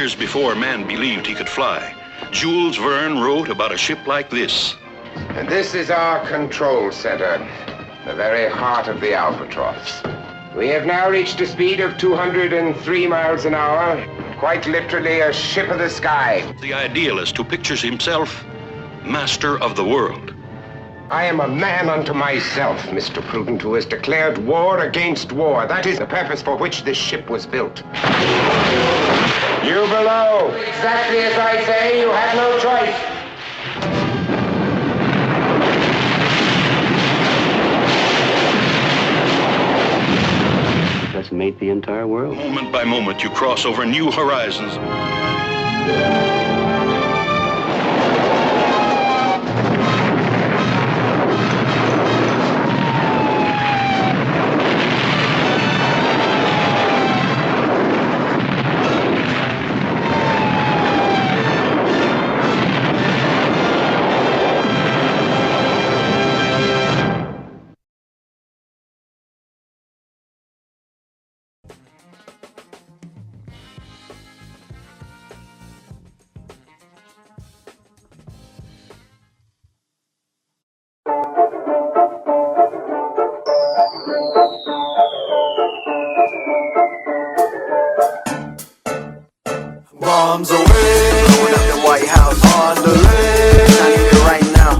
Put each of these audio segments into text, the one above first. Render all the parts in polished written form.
Years before man believed he could fly, Jules Verne wrote about a ship like this. And this is our control center, the very heart of the Albatross. We have now reached a speed of 203 miles an hour, quite literally a ship of the sky. The idealist who pictures himself master of the world. I am a man unto myself, Mr. Prudent, who has declared war against war. That is the purpose for which this ship was built. You below, exactly as I say, you have no choice. Let's mate the entire world. Moment by moment, you cross over new horizons. Bombs away, blowing up the White House on the list. I need it right now.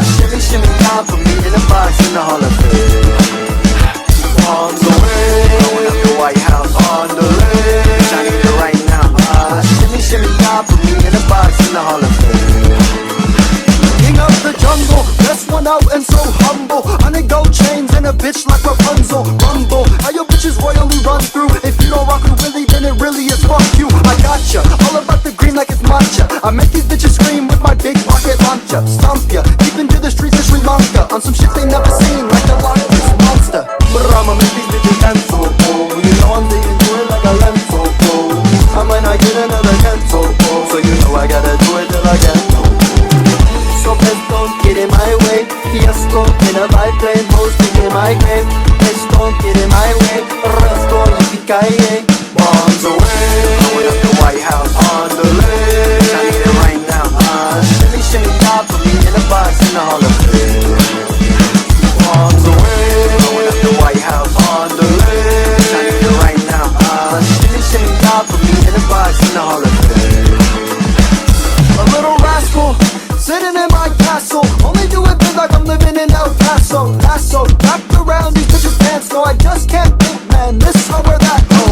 Shimmy, shimmy, down for me in the box in the Hall of Fame. Bombs away, blowing up the White House on the list. I need it right now. Shimmy, shimmy, down for me in the box in the Hall of Fame. King of the jungle, best one out and so humble. 100 gold chains and a bitch like Rapunzel. Rumble, how your bitches royally run through. If you don't rock with Willie, then it really is fuck you. I gotcha, all about the green like it's matcha. I make these bitches scream with my big rocket launcher. Stomp ya, deep into the streets of Sri Lanka. On some shit they never seen, like the Loch Ness Monster. But I'ma make these bitches dance, oh, oh. You know I'm digging to it like a lentil, oh. I might not get another cancel, oh. So you know I gotta do it till I get no. So please don't get in my way. Fiasco in a biplane, posting in my grave. Please don't get in my way. Resto, yippee-ki-yay. Bombs away, blowing up the White House on the list. I need it right now. Shimmy, shimmy, top of me in the box in the Hall of Fame. Bombs away, blowing up the White House on the list. I need it right now. Shimmy, shimmy, top of me in the box in the Hall of Fame. A little rascal sitting in my castle, only do it big like I'm living in El Paso. Lasso, wrapped around these bitches' pants, no, I just can't think, man, this how where that go.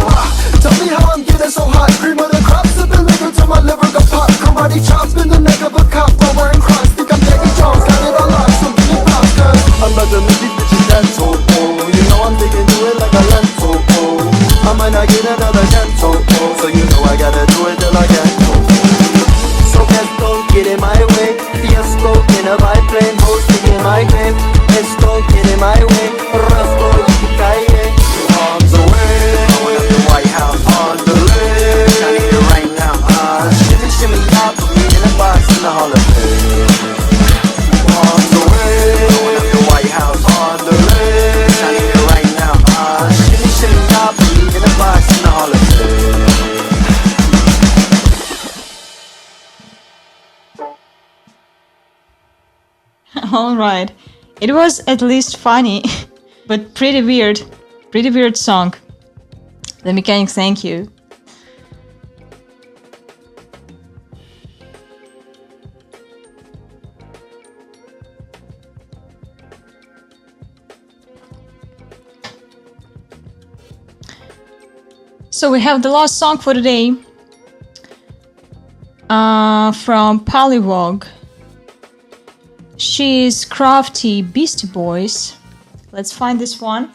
Tell me how I'm getting so hot, cream of the crops have been liquor till my liver got pop. Karate chops in the neck of a cop while wearing cross. Think I'm Jackie Jones, got it all locked, so give me props, cause I'm about to make these bitches dance, oh, oh. You know I'm digging to it like a lentil, oh. I might not get another chance, oh, oh. So you know I gotta do it till I get home. So please don't get in my way. Fiasco in a biplane, hosting in my grave. Please don't get in my way. Resto, yippee-ki-yay. Bombs away, blowing up the White House on the list. I need it right now. Shimmy, shimmy, top of me in a box in the Hall of Fame. Bombs away, blowing up the White House on the list. I need it right now. Shimmy, shimmy, top of me in a box in the Hall of Fame. Alright, it was at least funny, but pretty weird song. The Mechanics, thank you. So we have the last song for today from Polywog. She's Crafty Beastie Boys. Let's find this one.